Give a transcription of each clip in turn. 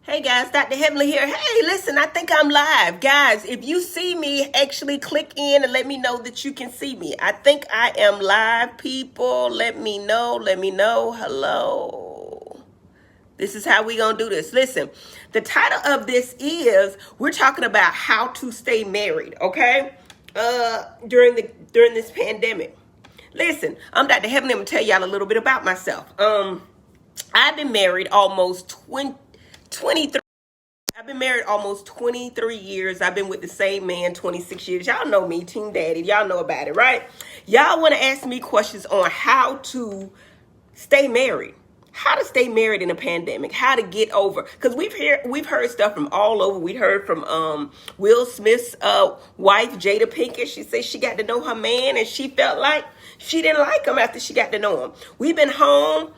Hey guys, Dr. Heavenly here. Hey, listen, I think I'm live. Guys, if you see me, actually click in and let me know that you can see me. I think I am live, people. Let me know. Hello. This is how we gonna do this. Listen, the title of this is, we're talking about how to stay married, okay? During this pandemic. Listen, I'm Dr. Heavenly. I'm gonna tell y'all a little bit about myself. I've been married almost 23. I've been married almost 23 years. I've been with the same man 26 years. Y'all know me, Team Daddy. Y'all know about it, right? Y'all want to ask me questions on how to stay married. How to stay married in a pandemic. How to get over. Because we've heard stuff from all over. We heard from Will Smith's wife, Jada Pinkett. She said she got to know her man and she felt like she didn't like him after she got to know him. We've been home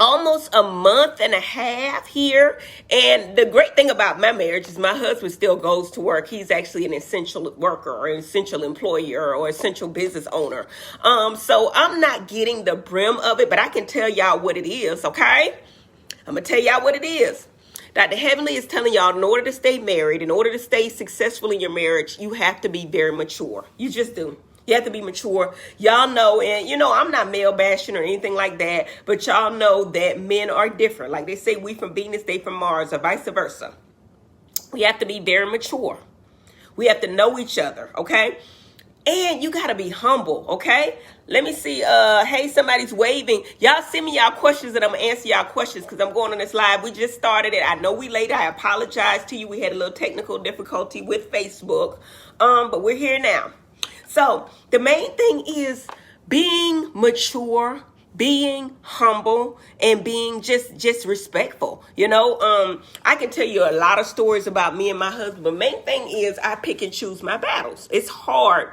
almost a month and a half here. And the great thing about my marriage is my husband still goes to work. He's actually an essential worker or an essential employer or essential business owner. So I'm not getting the brim of it, but I can tell y'all what it is, okay? I'm going to tell y'all what it is. Dr. Heavenly is telling y'all, in order to stay married, in order to stay successful in your marriage, you have to be very mature. You just do. You have to be mature. Y'all know, and I'm not male bashing or anything like that, but y'all know that men are different. Like they say, we from Venus, they from Mars, or vice versa. We have to be very mature. We have to know each other, okay? And you got to be humble, okay? Let me see. Hey, somebody's waving. Y'all send me y'all questions and I'm going to answer y'all questions because I'm going on this live. We just started it. I know we late. I apologize to you. We had a little technical difficulty with Facebook, but we're here now. So the main thing is being mature, being humble, and being just respectful. I can tell you a lot of stories about me and my husband, but main thing is I pick and choose my battles. It's hard.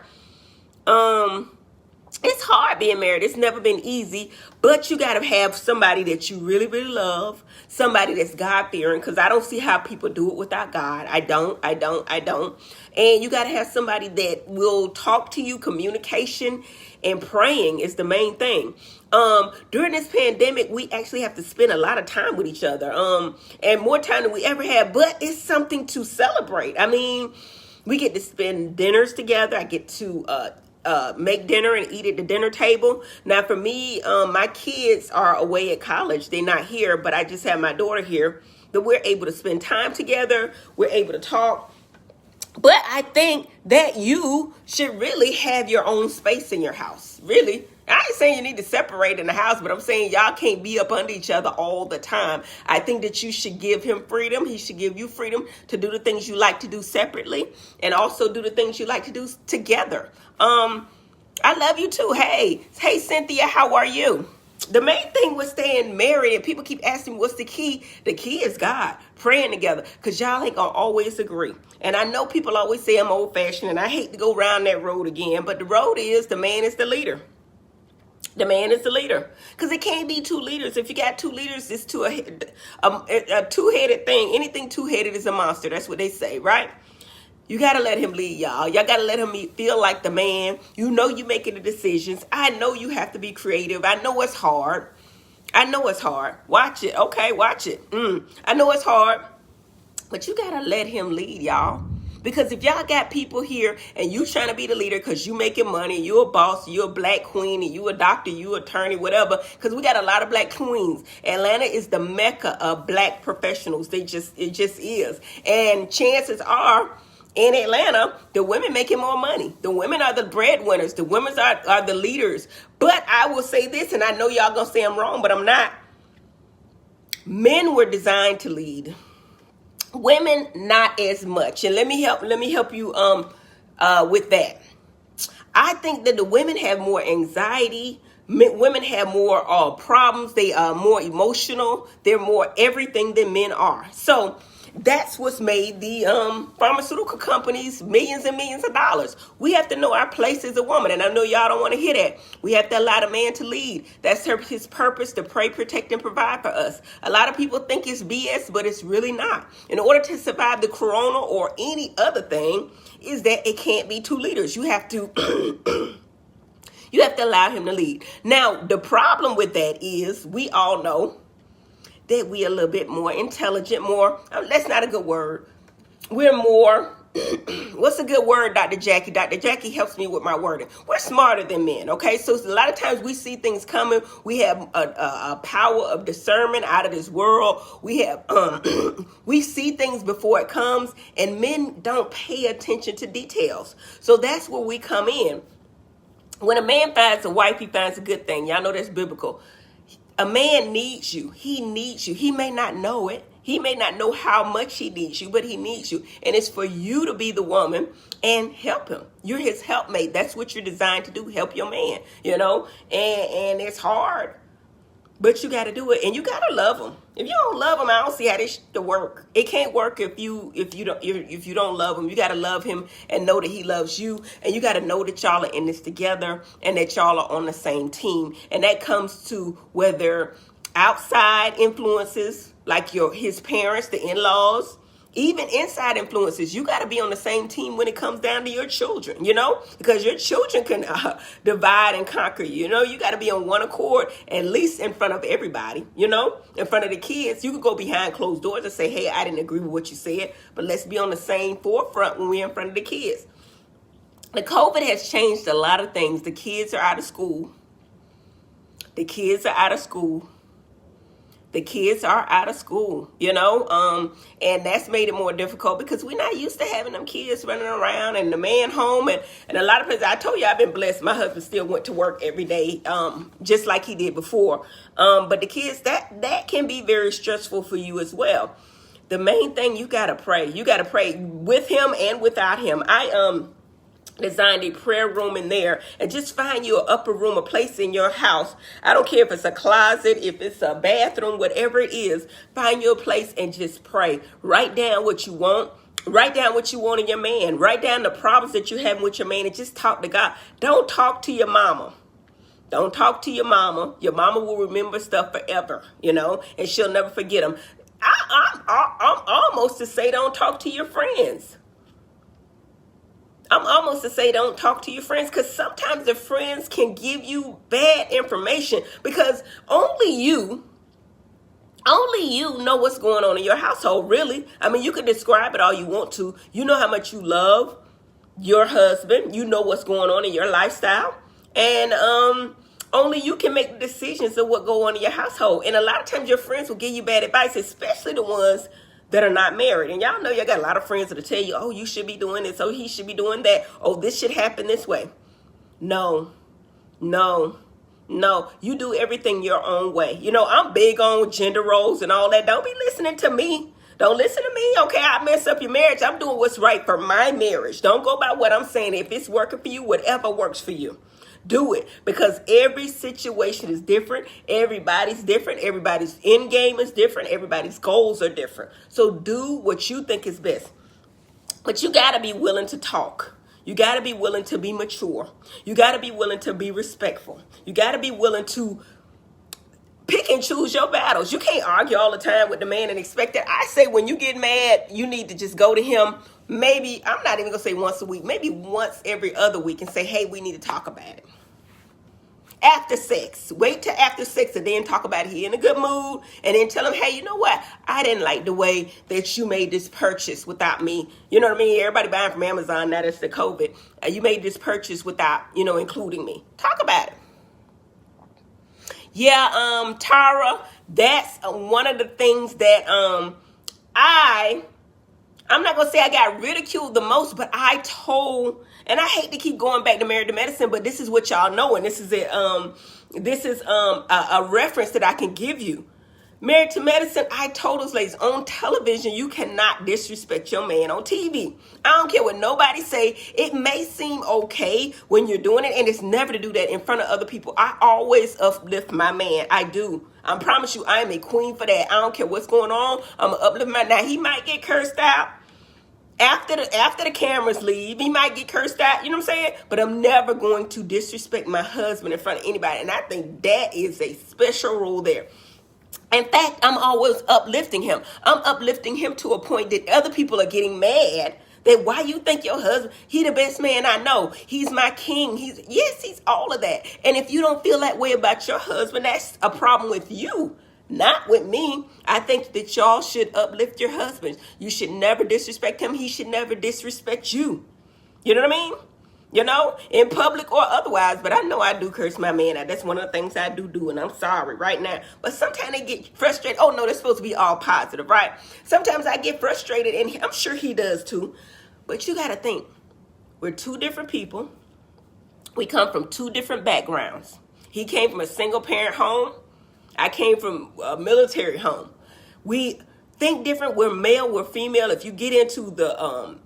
It's hard being married. It's never been easy, but you got to have somebody that you really, really love, somebody that's God-fearing, because I don't see how people do it without God. I don't. And you got to have somebody that will talk to you. Communication and praying is the main thing. During this pandemic, we actually have to spend a lot of time with each other, and more time than we ever had, but it's something to celebrate. I mean, we get to spend dinners together. I get to make dinner and eat at the dinner table. Now, for me, my kids are away at college. They're not here, but I just have my daughter here. That we're able to spend time together. We're able to talk. But I think that you should really have your own space in your house. Really. I ain't saying you need to separate in the house, but I'm saying y'all can't be up under each other all the time. I think that you should give him freedom. He should give you freedom to do the things you like to do separately and also do the things you like to do together. I love you too. Hey, Cynthia, how are you? The main thing with staying married, and people keep asking me, what's the key? The key is God, praying together, because y'all ain't going to always agree. And I know people always say I'm old-fashioned, and I hate to go around that road again, but the road is the man is the leader. The man is the leader, because it can't be two leaders. If you got two leaders, it's a two-headed thing. Anything two-headed is a monster. That's what they say, right? You got to let him lead, y'all. Y'all got to let him feel like the man. You making the decisions. I know you have to be creative. I know it's hard. Watch it. Okay, watch it. I know it's hard, but you got to let him lead, y'all. Because if y'all got people here and you trying to be the leader because you making money, you a boss, you a black queen, and you a doctor, you attorney, whatever, because we got a lot of black queens. Atlanta is the mecca of black professionals. It just is. And chances are, in Atlanta, the women making more money. The women are the breadwinners. The women are the leaders. But I will say this, and I know y'all gonna say I'm wrong, but I'm not. Men were designed to lead. Women, not as much. And let me help you with that. I think that the women have more anxiety. Women have more problems. They are more emotional. They're more everything than men are. So that's what's made the pharmaceutical companies millions and millions of dollars. We have to know our place as a woman. And I know y'all don't want to hear that. We have to allow the man to lead. That's his purpose, to pray, protect, and provide for us. A lot of people think it's BS, but it's really not. In order to survive the corona or any other thing, is that it can't be two leaders. You have to you have to allow him to lead. Now, the problem with that is we all know that we a little bit more intelligent, more, that's not a good word. We're more, what's a good word, Dr. Jackie? Dr. Jackie helps me with my wording. We're smarter than men, okay? So a lot of times we see things coming. We have a power of discernment out of this world. We have, we see things before it comes, and men don't pay attention to details. So that's where we come in. When a man finds a wife, he finds a good thing. Y'all know that's biblical. A man needs you. He needs you. He may not know it. He may not know how much he needs you, but he needs you. And it's for you to be the woman and help him. You're his helpmate. That's what you're designed to do, help your man, you know. And it's hard, but you got to do it. And you got to love him. If you don't love him, I don't see how this should work. It can't work if you don't love him. You got to love him and know that he loves you. And you got to know that y'all are in this together and that y'all are on the same team. And that comes to whether outside influences like his parents, the in-laws, even inside influences. You got to be on the same team when it comes down to your children, you know, because your children can divide and conquer you. You know, you got to be on one accord, at least in front of everybody, you know, in front of the kids. You can go behind closed doors and say, hey, I didn't agree with what you said, but let's be on the same forefront when we're in front of the kids. The COVID has changed a lot of things. The kids are out of school. The kids are out of school. The kids are out of school, you know, and that's made it more difficult because we're not used to having them kids running around and the man home. And a lot of places, I told you I've been blessed. My husband still went to work every day, just like he did before. But the kids, that can be very stressful for you as well. The main thing, you got to pray. You got to pray with him and without him. I designed a prayer room in there, and just find you an upper room, a place in your house. I don't care if it's a closet, if it's a bathroom, whatever it is, find you a place and just pray. Write down what you want. Write down what you want in your man. Write down the problems that you're having with your man and just talk to God. Don't talk to your mama. Don't talk to your mama. Your mama will remember stuff forever, you know, and she'll never forget them. I'm almost to say don't talk to your friends. I'm almost to say don't talk to your friends, because sometimes the friends can give you bad information, because only you know what's going on in your household, really. I mean, you can describe it all you want to. You know how much you love your husband. You know what's going on in your lifestyle. And only you can make the decisions of what go on in your household. And a lot of times your friends will give you bad advice, especially the ones that are not married. And y'all know y'all got a lot of friends that'll tell you, oh, you should be doing this. Oh, he should be doing that. Oh, this should happen this way. No. You do everything your own way. You know, I'm big on gender roles and all that. Don't be listening to me. Don't listen to me. Okay, I mess up your marriage. I'm doing what's right for my marriage. Don't go by what I'm saying. If it's working for you, whatever works for you. Do it, because every situation is different. Everybody's different. Everybody's end game is different. Everybody's goals are different. So do what you think is best. But you got to be willing to talk. You got to be willing to be mature. You got to be willing to be respectful. You got to be willing to pick and choose your battles. You can't argue all the time with the man and expect it. I say when you get mad, you need to just go to him. Maybe, I'm not even going to say once a week, maybe once every other week, and say, hey, we need to talk about it. After sex, wait till after sex and then talk about it. He in a good mood, and then tell him, hey, you know what? I didn't like the way that you made this purchase without me. You know what I mean? Everybody buying from Amazon, now that's the COVID. You made this purchase without, including me. Talk about it. Yeah, Tara, that's one of the things that I'm not going to say I got ridiculed the most, but I told, and I hate to keep going back to Married to Medicine, but this is what y'all know, and this is a reference that I can give you. Married to Medicine, I told those ladies, on television, you cannot disrespect your man on TV. I don't care what nobody say. It may seem okay when you're doing it, and it's never to do that in front of other people. I always uplift my man. I do. I promise you, I am a queen for that. I don't care what's going on. I'm going to uplift my man. Now, he might get cursed out. After the cameras leave, he might get cursed out, you know what I'm saying? But I'm never going to disrespect my husband in front of anybody. And I think that is a special rule there. In fact, I'm always uplifting him. I'm uplifting him to a point that other people are getting mad that why you think your husband, he the best man I know. He's my king. He's all of that. And if you don't feel that way about your husband, that's a problem with you. Not with me. I think that y'all should uplift your husbands. You should never disrespect him. He should never disrespect you. You know what I mean? You know, in public or otherwise. But I know I do curse my man out. That's one of the things I do, and I'm sorry right now. But sometimes they get frustrated. Oh, no, they're supposed to be all positive, right? Sometimes I get frustrated, and I'm sure he does too. But you got to think, we're two different people. We come from two different backgrounds. He came from a single-parent home. I came from a military home. We think different. We're male, we're female. If you get into the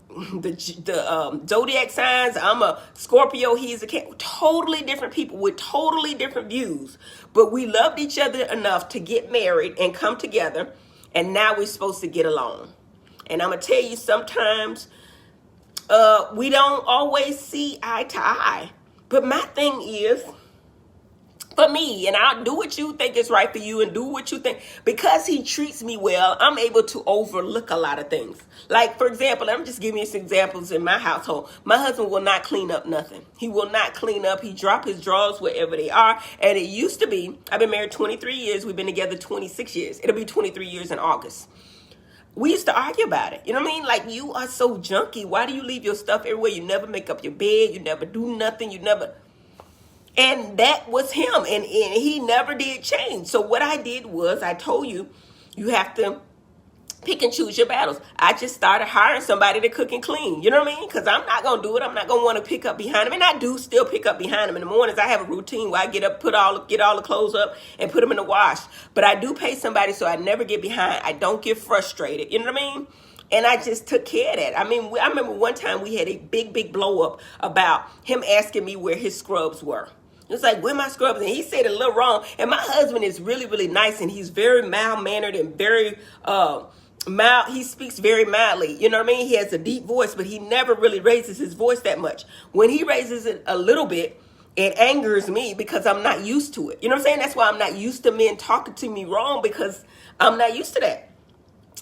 zodiac signs, I'm a Scorpio, he's a Cancer. Totally different people with totally different views. But we loved each other enough to get married and come together. And now we're supposed to get along. And I'm going to tell you, sometimes we don't always see eye to eye. But my thing is, for me, and I'll do what you think is right for you and do what you think. Because he treats me well, I'm able to overlook a lot of things. Like, for example, I'm just giving you some examples in my household. My husband will not clean up nothing. He will not clean up. He drop his drawers wherever they are. And it used to be, I've been married 23 years. We've been together 26 years. It'll be 23 years in August. We used to argue about it. You know what I mean? Like, you are so junky. Why do you leave your stuff everywhere? You never make up your bed. You never do nothing. You never... And that was him, and he never did change. So what I did was, I told you, you have to pick and choose your battles. I just started hiring somebody to cook and clean. You know what I mean? Because I'm not going to do it. I'm not going to want to pick up behind him. And I do still pick up behind him. In the mornings, I have a routine where I get up, get all the clothes up, and put them in the wash. But I do pay somebody so I never get behind. I don't get frustrated. You know what I mean? And I just took care of that. I mean, I remember one time we had a big blow up about him asking me where his scrubs were. It's like, where my scrubs? And he said it a little wrong. And my husband is really nice, and he's very mild-mannered and very mild. He speaks very mildly. You know what I mean? He has a deep voice, but he never really raises his voice that much. When he raises it a little bit, it angers me because I'm not used to it. You know what I'm saying? That's why I'm not used to men talking to me wrong, because I'm not used to that.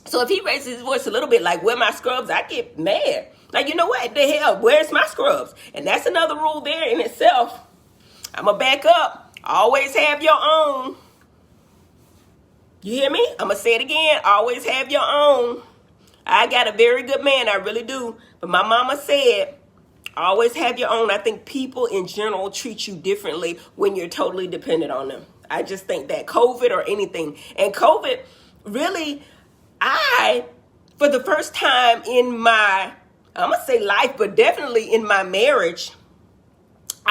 So if he raises his voice a little bit, like, where my scrubs, I get mad. Like, you know what? The hell, where's my scrubs? And that's another rule there in itself. I'm going to back up. Always have your own. You hear me? I'm going to say it again. Always have your own. I got a very good man. I really do. But my mama said, always have your own. I think people in general treat you differently when you're totally dependent on them. I just think that COVID or anything. And COVID, really, for the first time in my, I'm going to say life, but definitely in my marriage,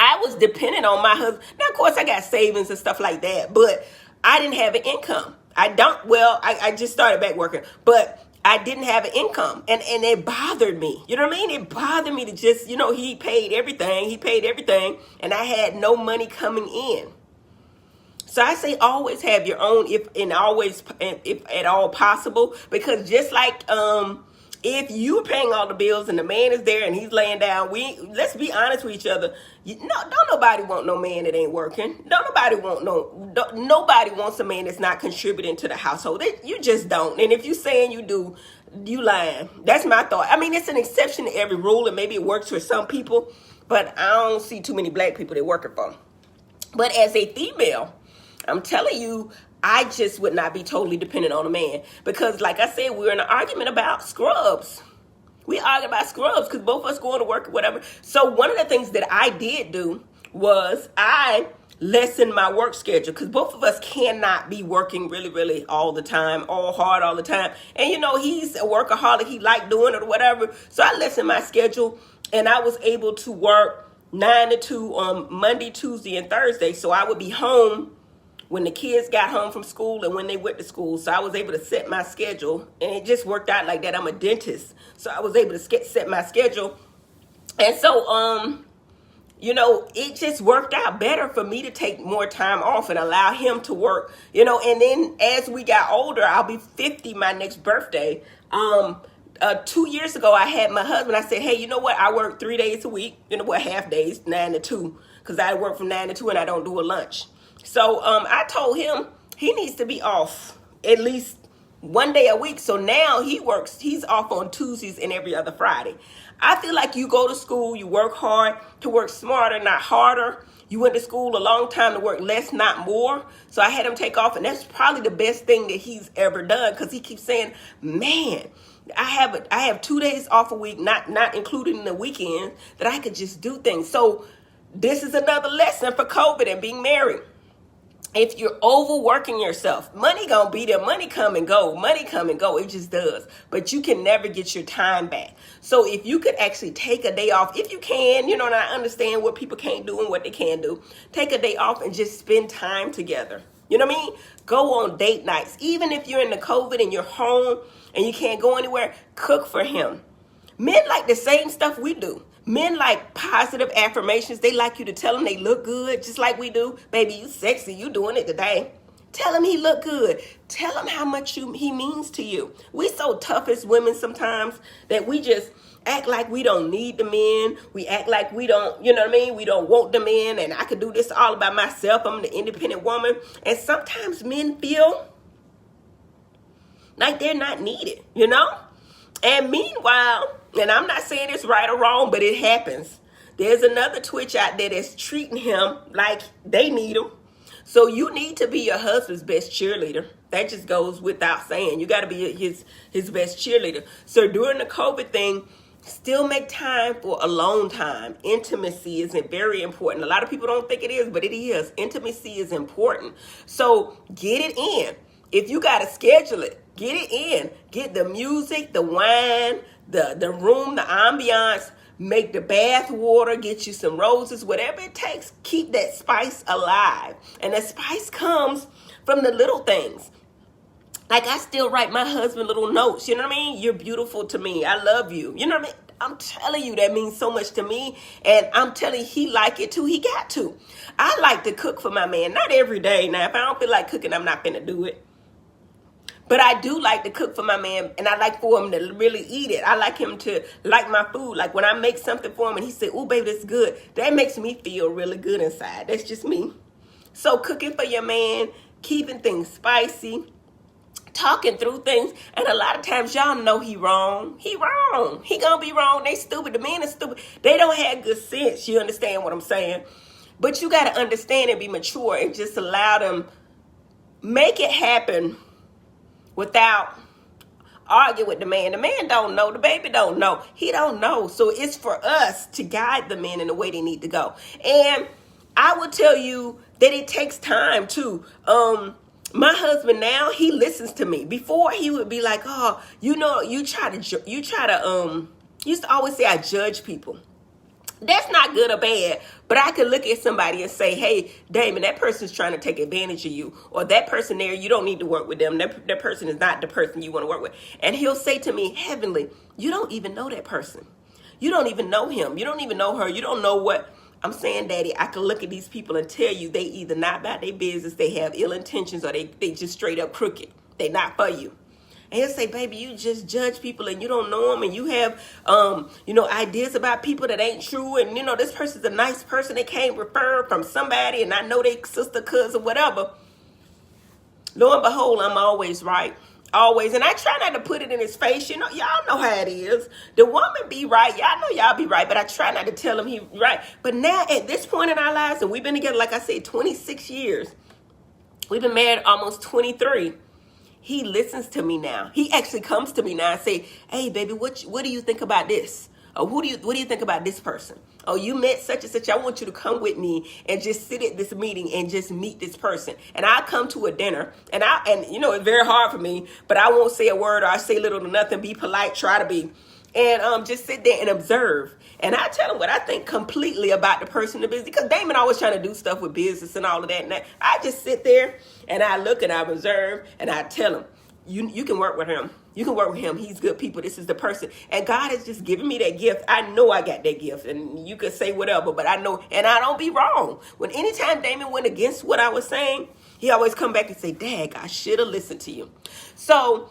I was dependent on my husband. Now, of course, I got savings and stuff like that, but I didn't have an income. I just started back working, but I didn't have an income, and it bothered me. You know what I mean? It bothered me to just, he paid everything, and I had no money coming in. So I say always have your own, if at all possible, because just like, if you're paying all the bills and the man is there and he's laying down, let's be honest with each other. Don't nobody want no man that ain't working. Nobody wants a man that's not contributing to the household. You just don't. And if you saying you do, you lying. That's my thought. I mean, it's an exception to every rule, and maybe it works for some people, but I don't see too many black people that working for them. But as a female, I'm telling you, I just would not be totally dependent on a man, because, like I said, we're in an argument about scrubs. We argue about scrubs because both of us going to work or whatever. So one of the things that I did do was I lessened my work schedule, because both of us cannot be working really all the time, all hard all the time. And, he's a workaholic. He liked doing it or whatever. So I lessened my schedule, and I was able to work 9 to 2 on Monday, Tuesday, and Thursday. So I would be home when the kids got home from school and when they went to school. So I was able to set my schedule, and it just worked out like that. I'm a dentist, so I was able to set my schedule. And so, it just worked out better for me to take more time off and allow him to work, and then as we got older, I'll be 50 my next birthday. 2 years ago, I had my husband, I said, hey, you know what? I work 3 days a week, half days, 9 to 2, because I work from 9 to 2 and I don't do a lunch. So I told him he needs to be off at least one day a week. So now he's off on Tuesdays and every other Friday. I feel like you go to school, you work hard to work smarter, not harder. You went to school a long time to work less, not more. So I had him take off, and that's probably the best thing that he's ever done, because he keeps saying, man, I have 2 days off a week, not including the weekend, that I could just do things. So this is another lesson for COVID and being married. If you're overworking yourself, money gonna be there. Money come and go. Money come and go. It just does. But you can never get your time back. So if you could actually take a day off, if you can, and I understand what people can't do and what they can do. Take a day off and just spend time together. You know what I mean? Go on date nights. Even if you're in the COVID and you're home and you can't go anywhere, cook for him. Men like the same stuff we do. Men like positive affirmations. They like you to tell them they look good, just like we do. Baby, you sexy. You doing it today. Tell him he look good. Tell him how much he means to you. We so tough as women sometimes that we just act like we don't need the men. We act like we don't, we don't want the men, and I could do this all by myself. I'm the independent woman. And sometimes men feel like they're not needed, And meanwhile, and I'm not saying it's right or wrong, but it happens. There's another Twitch out there that's treating him like they need him. So you need to be your husband's best cheerleader. That just goes without saying. You got to be his best cheerleader. So during the COVID thing, still make time for alone time. Intimacy is very important. A lot of people don't think it is, but it is. Intimacy is important. So get it in. If you got to schedule it, get it in. Get the music, the wine, the room, the ambiance. Make the bath water, get you some roses, whatever it takes. Keep that spice alive. And the spice comes from the little things. Like I still write my husband little notes. You know what I mean? You're beautiful to me. I love you. You know what I mean? I'm telling you, that means so much to me. And I'm telling you, he like it too. He got to. I like to cook for my man. Not every day. Now, if I don't feel like cooking, I'm not finna do it. But I do like to cook for my man, and I like for him to really eat it. I like him to like my food. Like when I make something for him and he said, "Oh, baby, that's good," that makes me feel really good inside. That's just me. So cooking for your man, keeping things spicy, talking through things. And a lot of times y'all know he wrong. He wrong. He gonna be wrong. They stupid. The men are stupid. They don't have good sense. You understand what I'm saying? But you got to understand and be mature and just allow them, make it happen without arguing with the man. The man don't know. The baby don't know. He don't know. So it's for us to guide the men in the way they need to go. And I will tell you that it takes time too. My husband now, he listens to me. Before he would be like, "Oh, you used to always say I judge people." That's not good or bad, but I could look at somebody and say, "Hey, Damon, that person's trying to take advantage of you," or "That person there, you don't need to work with them. That person is not the person you want to work with." And he'll say to me, "Heavenly, you don't even know that person. You don't even know him. You don't even know her. You don't know what." I'm saying, Daddy, I can look at these people and tell you they either not about their business, they have ill intentions, or they just straight up crooked. They not for you. And he'll say, "Baby, you just judge people and you don't know them, and you have, ideas about people that ain't true. And, this person's a nice person. They came referred from somebody, and I know they sister, cousin, whatever." Lo and behold, I'm always right. Always. And I try not to put it in his face. Y'all know how it is. The woman be right. Y'all know y'all be right, but I try not to tell him he right. But now at this point in our lives, and we've been together, like I said, 26 years. We've been married almost 23. He listens to me now. He actually comes to me now and say, "Hey, baby, what do you think about this? Or what do you think about this person? Oh, you met such and such. I want you to come with me and just sit at this meeting and just meet this person." And I come to a dinner, and it's very hard for me, but I won't say a word, or I say little to nothing. Be polite, try to be, and just sit there and observe. And I tell him what I think completely about the person in the business, because Damon always trying to do stuff with business and all of that. And I just sit there and I look and I observe, and I tell him, you can work with him. You can work with him. He's good people. This is the person. And God has just given me that gift. I know I got that gift. And you could say whatever, but I know, and I don't be wrong. When anytime Damon went against what I was saying, he always come back and say, "Dag, I should have listened to you." So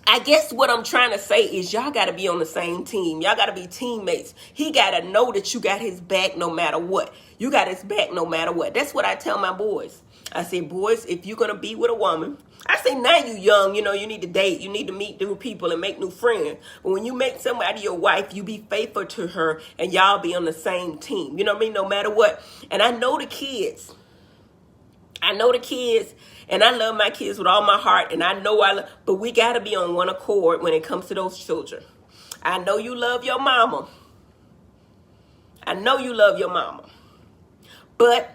I guess what I'm trying to say is y'all got to be on the same team. Y'all got to be teammates. He got to know that you got his back no matter what. You got his back no matter what. That's what I tell my boys. I say, boys, if you're going to be with a woman, I say, now you young, you need to date. You need to meet new people and make new friends. But when you make somebody your wife, you be faithful to her and y'all be on the same team. You know what I mean? No matter what. And I know the kids. And I love my kids with all my heart. And I know but we got to be on one accord when it comes to those children. I know you love your mama. But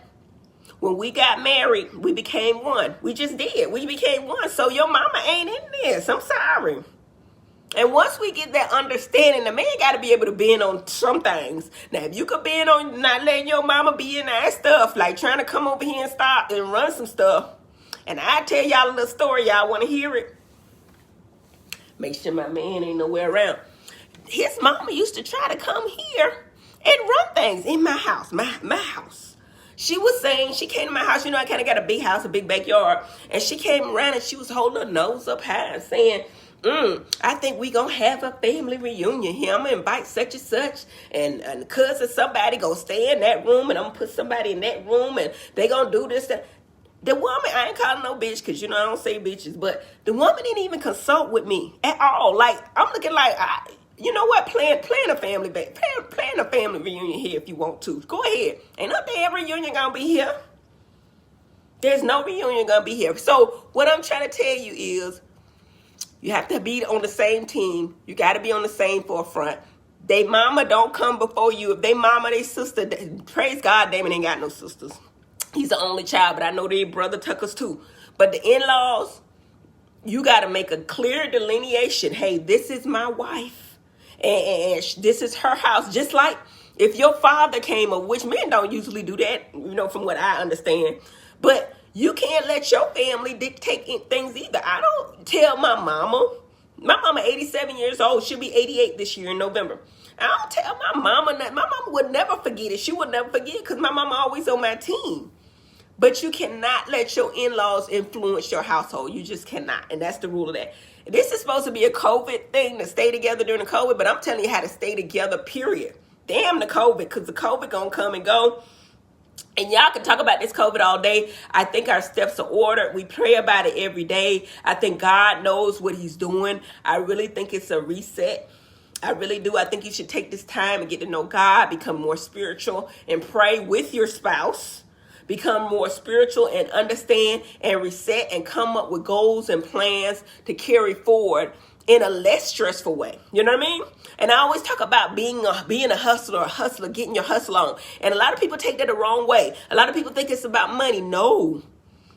when we got married, we became one. We just did. We became one. So your mama ain't in this. I'm sorry. And once we get that understanding, the man got to be able to bend on some things. Now, if you could bend on not letting your mama be in that stuff, like trying to come over here and stop and run some stuff, and I tell y'all a little story, y'all want to hear it? Make sure my man ain't nowhere around. His mama used to try to come here and run things in my house, my house. She was saying, she came to my house, I kind of got a big house, a big backyard, and she came around and she was holding her nose up high and saying, I think we gonna have a family reunion here. I'm gonna invite such and such, and cousin somebody gonna stay in that room, and I'm gonna put somebody in that room, and they gonna do this. That. The woman, I ain't calling no bitch, because I don't say bitches, but the woman didn't even consult with me at all. Like, I'm looking like, you know what? Plan a family reunion here if you want to. Go ahead. Ain't no damn reunion gonna be here. There's no reunion gonna be here. So what I'm trying to tell you is, you have to be on the same team. You got to be on the same forefront. They mama don't come before you. If they mama, they sister, praise God, Damon ain't got no sisters. He's the only child, but I know their brother Tuckers too. But the in-laws, you got to make a clear delineation. Hey, this is my wife, and this is her house. Just like if your father came up, which men don't usually do that, from what I understand. But you can't let your family dictate things either. I don't tell my mama. My mama 87 years old. She'll be 88 this year in November. I don't tell my mama that. My mama would never forget it. She would never forget because my mama always on my team. But you cannot let your in-laws influence your household. You just cannot. And that's the rule of that. This is supposed to be a COVID thing to stay together during the COVID. But I'm telling you how to stay together, period. Damn the COVID, because the COVID going to come and go. And y'all can talk about this COVID all day. I think our steps are ordered. We pray about it every day. I think God knows what he's doing. I really think it's a reset. I really do. I think you should take this time and get to know God, become more spiritual, and pray with your spouse. Become more spiritual and understand and reset and come up with goals and plans to carry forward in a less stressful way. You know what I mean? And I always talk about being a hustler, getting your hustle on. And a lot of people take that the wrong way. A lot of people think it's about money. No,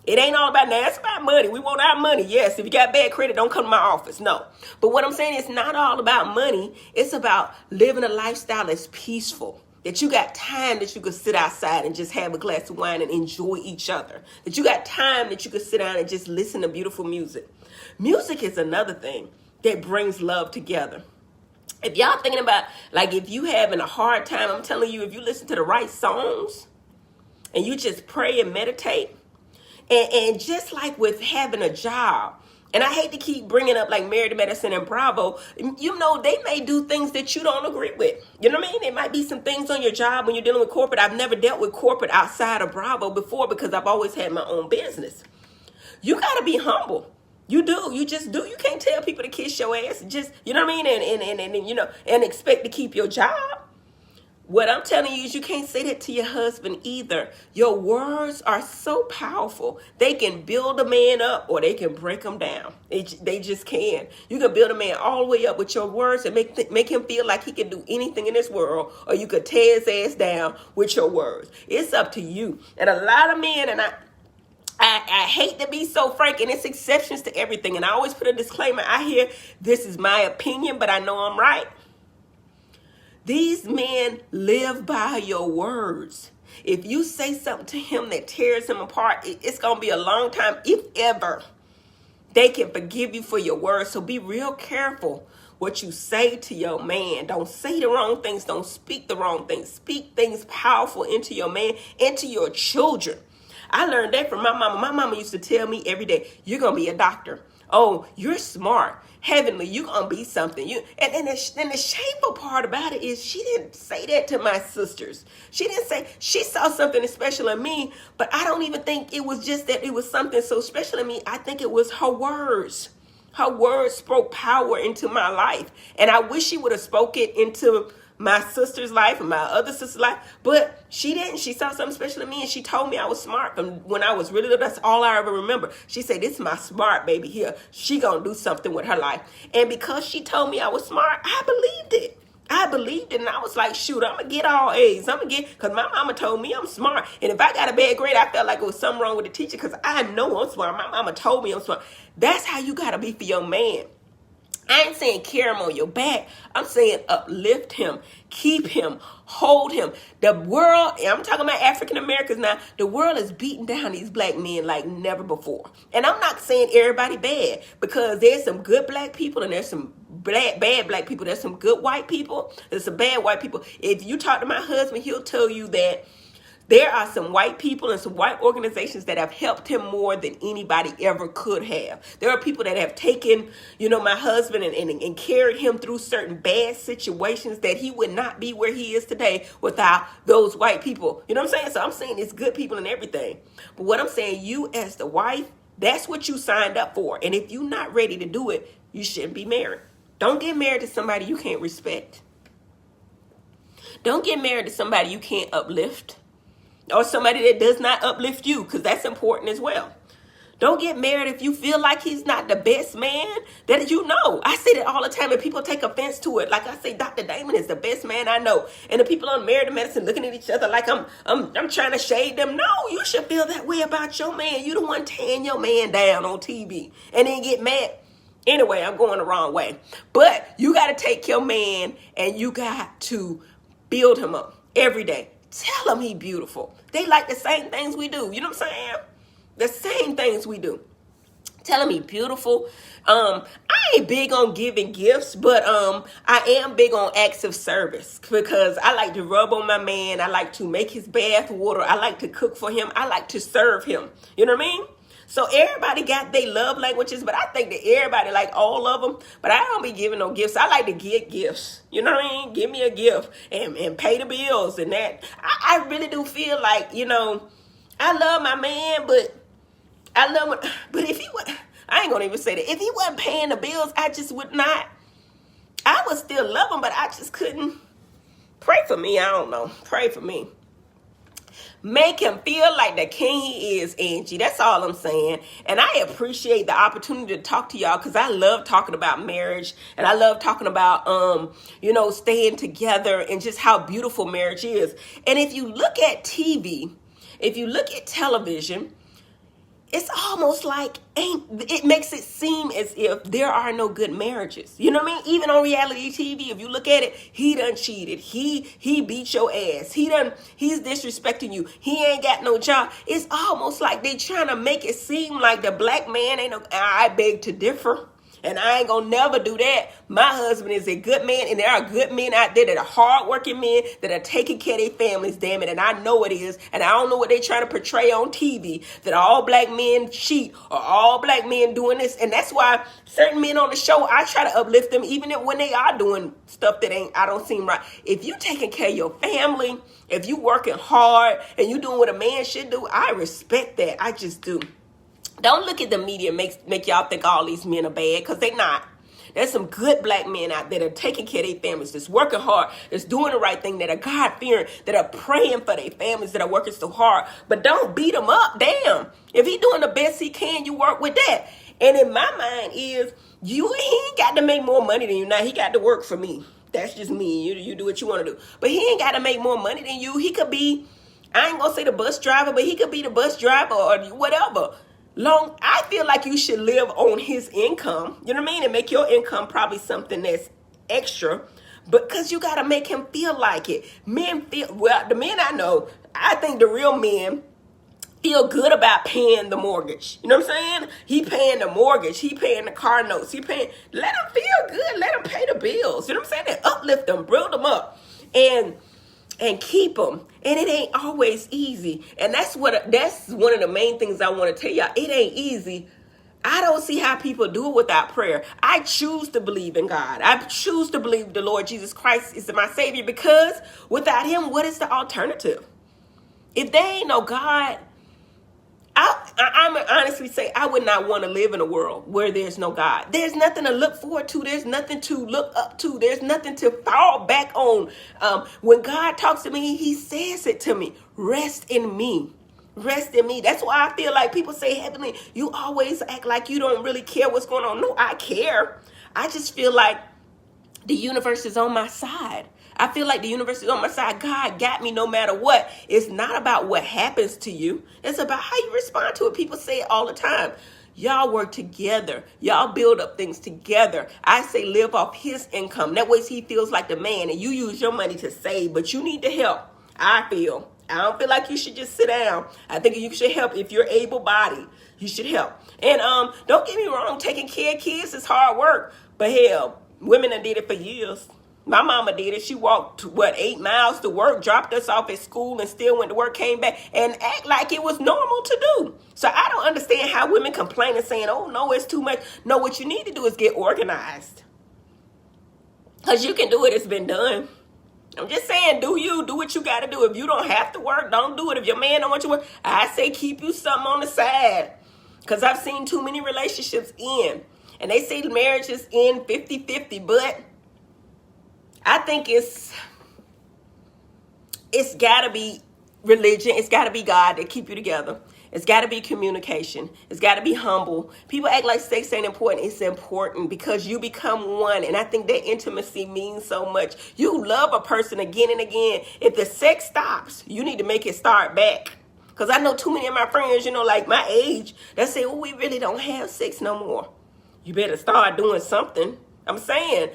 it ain't all about that. It's about money. We want our money. Yes, if you got bad credit, don't come to my office. No. But what I'm saying is not all about money. It's about living a lifestyle that's peaceful. That you got time that you could sit outside and just have a glass of wine and enjoy each other. That you got time that you could sit down and just listen to beautiful music. Music is another thing that brings love together. If y'all thinking about, like, if you having a hard time, I'm telling you, if you listen to the right songs and you just pray and meditate, and just like with having a job, and I hate to keep bringing up like Married to Medicine and Bravo, they may do things that you don't agree with. You know what I mean? There might be some things on your job when you're dealing with corporate. I've never dealt with corporate outside of Bravo before because I've always had my own business. You got to be humble. You do. You just do. You can't tell people to kiss your ass. Just, you know what I mean? And expect to keep your job. What I'm telling you is you can't say that to your husband either. Your words are so powerful. They can build a man up or they can break him down. They just can. You can build a man all the way up with your words and make him feel like he can do anything in this world, or you could tear his ass down with your words. It's up to you. And a lot of men, and I hate to be so frank, and it's exceptions to everything. And I always put a disclaimer. I hear this is my opinion, but I know I'm right. These men live by your words. If you say something to him that tears him apart, it's going to be a long time, if ever, they can forgive you for your words. So be real careful what you say to your man. Don't say the wrong things. Don't speak the wrong things. Speak things powerful into your man, into your children. I learned that from my mama. My mama used to tell me every day, you're going to be a doctor. Oh, you're smart. Heavenly, you're going to be something. And the shameful part about it is she didn't say that to my sisters. She didn't say, she saw something special in me, but I don't even think it was just that it was something so special in me. I think it was her words. Her words spoke power into my life. And I wish she would have spoke it into my sister's life and my other sister's life, but she didn't. She saw something special in me, and she told me I was smart from when I was really little. That's all I ever remember. She said, "This is my smart baby here. She gonna do something with her life." And because she told me I was smart, I believed it. I believed it, and I was like, shoot, I'm gonna get all A's. I'm gonna get, because my mama told me I'm smart. And if I got a bad grade, I felt like it was something wrong with the teacher, because I know I'm smart. My mama told me I'm smart. That's how you gotta be for your man. I ain't saying carry him on your back. I'm saying uplift him, keep him, hold him. The world, and I'm talking about African Americans now, the world is beating down these black men like never before. And I'm not saying everybody bad, because there's some good black people and there's some bad black people. There's some good white people. There's some bad white people. If you talk to my husband, he'll tell you that there are some white people and some white organizations that have helped him more than anybody ever could have. There are people that have taken, my husband and carried him through certain bad situations that he would not be where he is today without those white people. You know what I'm saying? So I'm saying it's good people and everything. But what I'm saying, you as the wife, that's what you signed up for. And if you're not ready to do it, you shouldn't be married. Don't get married to somebody you can't respect. Don't get married to somebody you can't uplift. Or somebody that does not uplift you, because that's important as well. Don't get married if you feel like he's not the best man that you know. I say that all the time, and people take offense to it. Like I say, Dr. Damon is the best man I know. And the people on Married to Medicine looking at each other like I'm trying to shade them. No, you should feel that way about your man. You the one tearing your man down on TV and then get mad. Anyway, I'm going the wrong way. But you got to take your man and you got to build him up every day. Tell him he beautiful. They like the same things we do. You know what I'm saying? The same things we do. Tell him he beautiful. I ain't big on giving gifts, but I am big on acts of service, because I like to rub on my man. I like to make his bath water. I like to cook for him. I like to serve him. You know what I mean? So everybody got their love languages, but I think that everybody like all of them. But I don't be giving no gifts. I like to get gifts. You know what I mean? Give me a gift and pay the bills and that. I really do feel like, I love my man, but if he would, I ain't gonna even say that. If he wasn't paying the bills, I just would not. I would still love him, but I just couldn't. Pray for me. I don't know. Pray for me. Make him feel like the king he is, Angie. That's all I'm saying. And I appreciate the opportunity to talk to y'all, because I love talking about marriage, and I love talking about, staying together and just how beautiful marriage is. And if you look at TV, if you look at television, it's almost like it makes it seem as if there are no good marriages. You know what I mean? Even on reality TV, if you look at it, he done cheated. He beat your ass. He's disrespecting you. He ain't got no job. It's almost like they trying to make it seem like the black man ain't no. I beg to differ. And I ain't gonna never do that. My husband is a good man, and there are good men out there that are hardworking men that are taking care of their families, damn it. And I know it is. And I don't know what they trying to portray on TV, that all black men cheat or all black men doing this. And that's why certain men on the show, I try to uplift them even when they are doing stuff that I don't seem right. If you taking care of your family, if you working hard and you doing what a man should do, I respect that. I just do. Don't look at the media make y'all think all these men are bad, because they not. There's some good black men out there that are taking care of their families, that's working hard, that's doing the right thing, that are God-fearing, that are praying for their families, that are working so hard. But don't beat them up. Damn. If he doing the best he can, you work with that. And in my mind is, he ain't got to make more money than you. Now, he got to work for me. That's just me. You do what you want to do. But he ain't got to make more money than you. He could be, I ain't going to say the bus driver, but he could be the bus driver or whatever. I feel like you should live on his income, you know what I mean? And make your income probably something that's extra, but because you got to make him feel like it. The men I know, I think the real men feel good about paying the mortgage. You know what I'm saying? He paying the mortgage. He paying the car notes. Let him feel good. Let him pay the bills. You know what I'm saying? And uplift them, build them up, and keep them. And it ain't always easy. And that's one of the main things I want to tell y'all. It ain't easy. I don't see how people do it without prayer. I choose to believe in God. I choose to believe the Lord Jesus Christ is my Savior, because without him, what is the alternative? If there ain't no God, I'm honestly say I would not want to live in a world where there's no God. There's nothing to look forward to. There's nothing to look up to. There's nothing to fall back on. When God talks to me, he says it to me. Rest in me. Rest in me. That's why I feel like people say, Heavenly, you always act like you don't really care what's going on. No, I care. I just feel like the universe is on my side. I feel like the universe is on my side. God got me no matter what. It's not about what happens to you. It's about how you respond to it. People say it all the time. Y'all work together. Y'all build up things together. I say live off his income. That way he feels like the man, and you use your money to save, but you need to help. I don't feel like you should just sit down. I think you should help. If you're able-bodied, you should help. And don't get me wrong, taking care of kids is hard work. But hell, women that did it for years. My mama did it. She walked, 8 miles to work, dropped us off at school, and still went to work, came back, and act like it was normal to do. So I don't understand how women complain and saying, oh, no, it's too much. No, what you need to do is get organized. Because you can do it. It's been done. I'm just saying, do what you got to do. If you don't have to work, don't do it. If your man don't want you to work, I say keep you something on the side. Because I've seen too many relationships end. And they say marriages end 50-50, but I think it's got to be religion. It's got to be God that keep you together. It's got to be communication. It's got to be humble. People act like sex ain't important. It's important because you become one. And I think that intimacy means so much. You love a person again and again. If the sex stops, you need to make it start back. Because I know too many of my friends, like my age, that say, oh, we really don't have sex no more. You better start doing something. I'm saying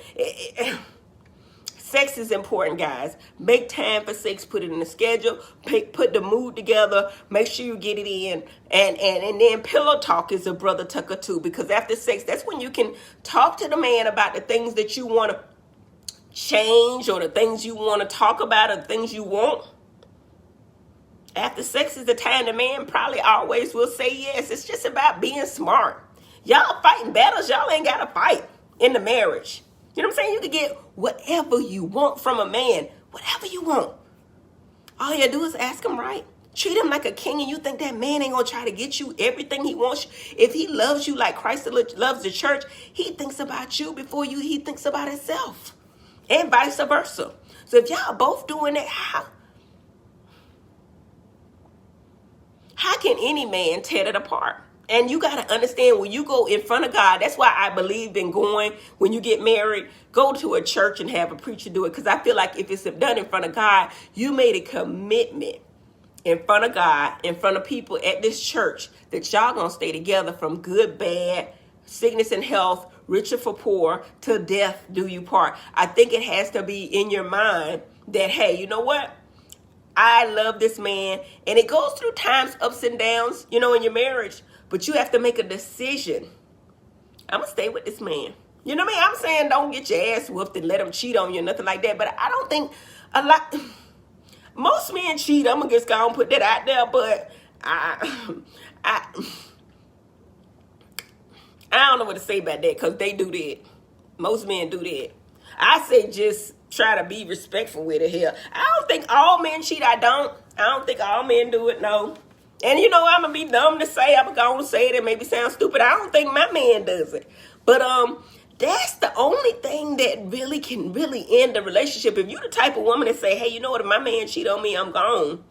sex is important, guys. Make time for sex. Put it in the schedule. Put the mood together. Make sure you get it in. And then pillow talk is a brother tucker too. Because after sex, that's when you can talk to the man about the things that you want to change, or the things you want to talk about, or the things you want. After sex is the time the man probably always will say yes. It's just about being smart. Y'all fighting battles y'all ain't got to fight in the marriage. You know what I'm saying? You can get whatever you want from a man. Whatever you want. All you do is ask him right. Treat him like a king, and you think that man ain't going to try to get you everything he wants. If he loves you like Christ loves the church, he thinks about you before he thinks about himself. And vice versa. So if y'all both doing that, how can any man tear it apart? And you got to understand, when you go in front of God, that's why I believe in going, when you get married, go to a church and have a preacher do it. Because I feel like if it's done in front of God, you made a commitment in front of God, in front of people at this church, that y'all going to stay together from good, bad, sickness and health, rich or for poor, till death do you part. I think it has to be in your mind that, hey, you know what? I love this man. And it goes through times, ups and downs, in your marriage. But you have to make a decision. I'm going to stay with this man. You know what I mean? I'm saying don't get your ass whooped and let him cheat on you, nothing like that. But I don't think most men cheat. I'm going to just go and put that out there. But I don't know what to say about that, because they do that. Most men do that. I say just try to be respectful with it here. I don't think all men cheat. I don't think all men do it, no. And I'm going to be dumb to say, I'm going to say it and maybe sound stupid. I don't think my man does it. But that's the only thing that really can end the relationship. If you're the type of woman that say, hey, you know what, if my man cheat on me, I'm gone.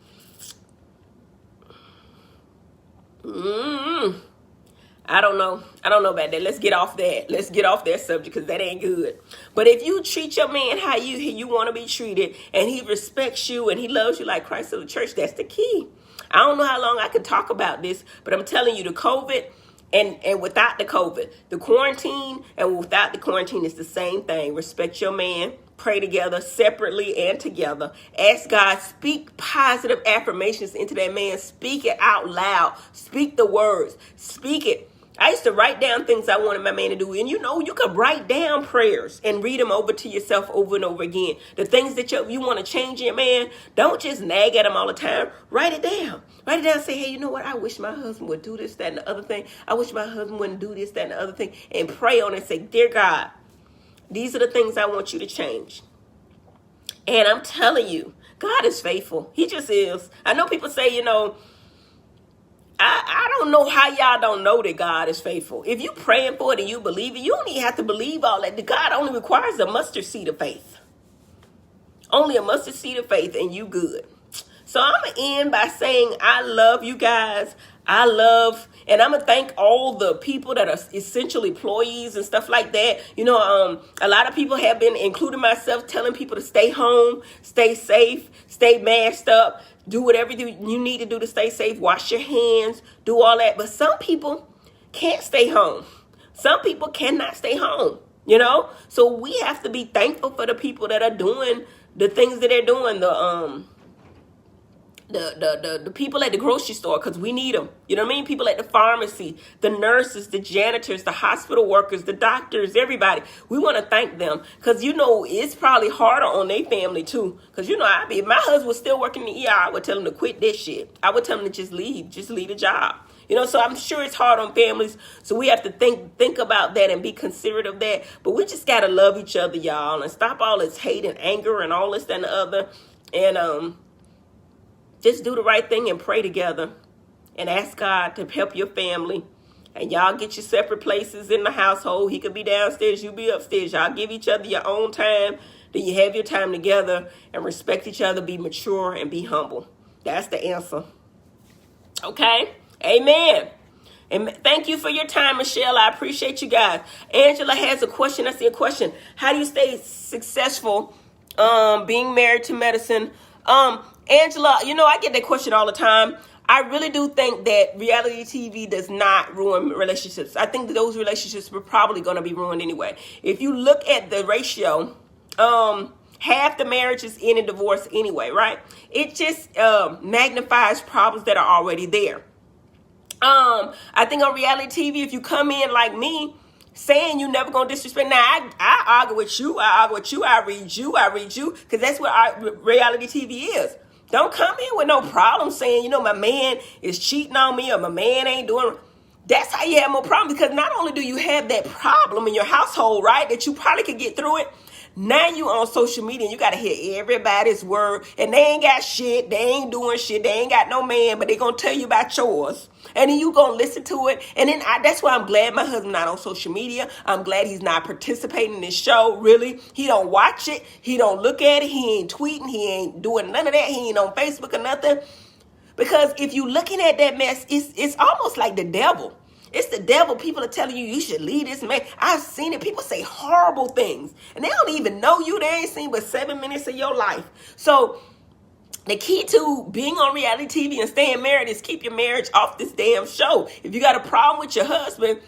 I don't know about that. Let's get off that. Let's get off that subject, because that ain't good. But if you treat your man how you want to be treated, and he respects you and he loves you like Christ of the church, that's the key. I don't know how long I can talk about this, but I'm telling you, the COVID and without the COVID, the quarantine and without the quarantine is the same thing. Respect your man. Pray together, separately and together. Ask God, speak positive affirmations into that man. Speak it out loud. Speak the words. Speak it. I used to write down things I wanted my man to do. And you could write down prayers and read them over to yourself over and over again. The things that you want to change in your man, don't just nag at him all the time. Write it down. Write it down and say, hey, you know what? I wish my husband would do this, that, and the other thing. I wish my husband wouldn't do this, that, and the other thing. And pray on it and say, dear God, these are the things I want you to change. And I'm telling you, God is faithful. He just is. I know people say, I don't know how y'all don't know that God is faithful. If you praying for it and you believe it, you don't even have to believe all that. God only requires a mustard seed of faith. Only a mustard seed of faith and you good. So I'm going to end by saying I love you guys. And I'm going to thank all the people that are essential employees and stuff like that. A lot of people have been, including myself, telling people to stay home, stay safe, stay masked up. Do whatever you need to do to stay safe. Wash your hands. Do all that. But some people can't stay home. Some people cannot stay home, So we have to be thankful for the people that are doing the things that they're doing. The people at the grocery store, because we need them. You know what I mean? People at the pharmacy, the nurses, the janitors, the hospital workers, the doctors, everybody. We want to thank them because, it's probably harder on their family too. Because, if my husband was still working in the ER, I would tell him to quit this shit. I would tell him to just leave the job. So I'm sure it's hard on families. So we have to think about that and be considerate of that. But we just got to love each other, y'all, and stop all this hate and anger and all this, that, and the other. And, just do the right thing and pray together and ask God to help your family. And y'all get your separate places in the household. He could be downstairs, you be upstairs. Y'all give each other your own time. Then you have your time together and respect each other, be mature and be humble. That's the answer. Okay? Amen. And thank you for your time, Michelle. I appreciate you guys. Angela has a question. I see a question. How do you stay successful being married to medicine? Angela, I get that question all the time. I really do think that reality TV does not ruin relationships. I think that those relationships were probably going to be ruined anyway. If you look at the ratio, half the marriages end in divorce anyway, right? It just magnifies problems that are already there. I think on reality TV, if you come in like me, saying you never gonna disrespect. Now, I argue with you. I read you, because that's what our reality TV is. Don't come in with no problem saying, my man is cheating on me or my man ain't doing. That's how you have more problems, because not only do you have that problem in your household, right, that you probably could get through it. Now you on social media and you got to hear everybody's word, and they ain't got shit. They ain't doing shit. They ain't got no man, but they going to tell you about yours. And then you going to listen to it. And then that's why I'm glad my husband not on social media. I'm glad he's not participating in this show. Really. He don't watch it. He don't look at it. He ain't tweeting. He ain't doing none of that. He ain't on Facebook or nothing. Because if you looking at that mess, it's almost like the devil. It's the devil. People are telling you should leave this man. I've seen it. People say horrible things. And they don't even know you. They ain't seen but 7 minutes of your life. So the key to being on reality TV and staying married is keep your marriage off this damn show. If you got a problem with your husband,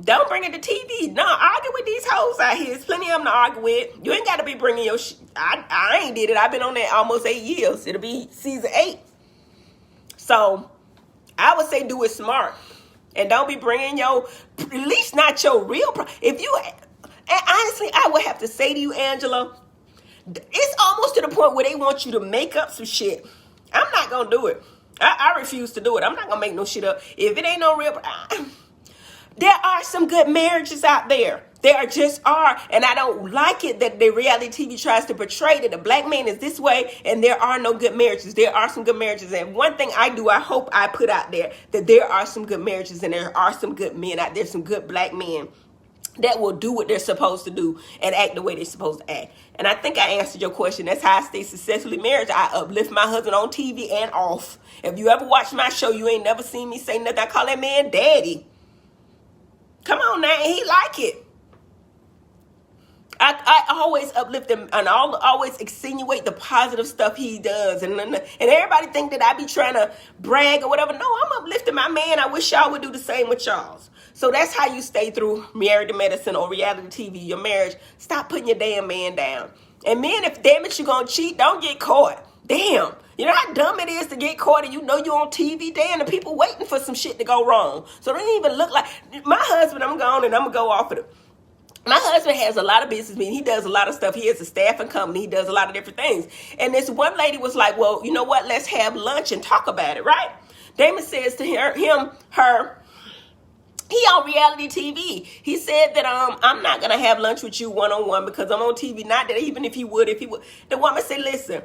don't bring it to TV. No, argue with these hoes out here. There's plenty of them to argue with. You ain't got to be bringing your shit. I ain't did it. I've been on that almost 8 years. It'll be season 8. So I would say do it smart. And don't be bringing at least not your real and honestly, I would have to say to you, Angela, it's almost to the point where they want you to make up some shit. I'm not going to do it. I refuse to do it. I'm not going to make no shit up. If it ain't no real, there are some good marriages out there. There just are. And I don't like it that the reality TV tries to portray that the black man is this way and there are no good marriages. There are some good marriages. And one thing I hope I put out there, that there are some good marriages and there are some good men out there, some good black men that will do what they're supposed to do and act the way they're supposed to act. And I think I answered your question. That's how I stay successfully married. I uplift my husband on TV and off. If you ever watch my show, you ain't never seen me say nothing. I call that man daddy. Come on now. And he like it. I always uplift him and I'll always insinuate the positive stuff he does. And everybody think that I be trying to brag or whatever. No, I'm uplifting my man. I wish y'all would do the same with y'all's. So that's how you stay through Married to Medicine or reality TV, your marriage. Stop putting your damn man down. And men, if damn it, you're going to cheat, don't get caught. Damn. You know how dumb it is to get caught and you know you're on TV day and the people waiting for some shit to go wrong. So it don't even look like my husband. I'm going and I'm gonna go off of it. My husband has a lot of business meetings. He does a lot of stuff. He has a staffing company. He does a lot of different things. And this one lady was like, well, you know what? Let's have lunch and talk about it, right? Damon says to her, he on reality TV. He said that I'm not gonna have lunch with you one-on-one because I'm on TV. Not that even if he would. The woman said, listen,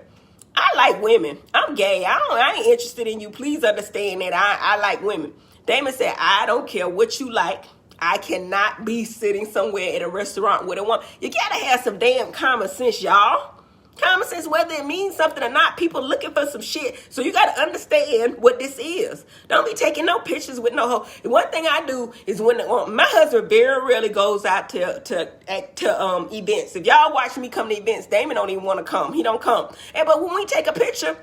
I like women. I'm gay. I ain't interested in you. Please understand that I like women. Damon said, I don't care what you like. I cannot be sitting somewhere at a restaurant with a woman. You gotta have some damn common sense, y'all. Common sense, whether it means something or not. People looking for some shit. So you gotta understand what this is. Don't be taking no pictures with no hoe. One thing I do is when my husband very rarely goes out to events. If y'all watch me come to events, Damon don't even want to come. He don't come. But when we take a picture,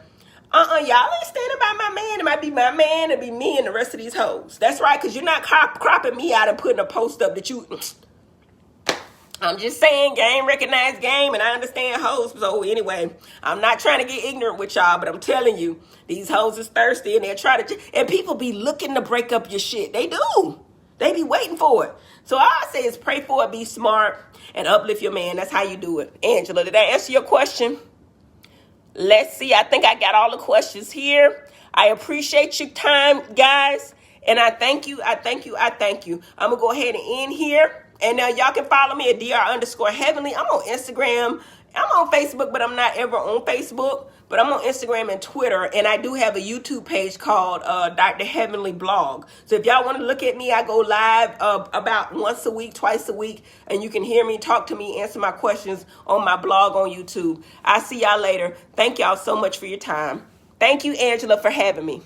y'all ain't standing by my man. It might be my man, it'll be me and the rest of these hoes. That's right, because you're not cropping me out and putting a post up that you... I'm just saying, game recognized game, and I understand hoes. So anyway, I'm not trying to get ignorant with y'all, but I'm telling you, these hoes is thirsty, and they're trying to... And people be looking to break up your shit. They do. They be waiting for it. So all I say is pray for it, be smart, and uplift your man. That's how you do it. Angela, did I answer your question? Let's see. I think I got all the questions here. I appreciate your time, guys. And I thank you. I'm going to go ahead and end here. And now y'all can follow me at dr_heavenly. I'm on Instagram. I'm on Facebook, but I'm not ever on Facebook. But I'm on Instagram and Twitter. And I do have a YouTube page called Dr. Heavenly Blog. So if y'all want to look at me, I go live about once a week, twice a week. And you can hear me, talk to me, answer my questions on my blog on YouTube. I'll see y'all later. Thank y'all so much for your time. Thank you, Angela, for having me.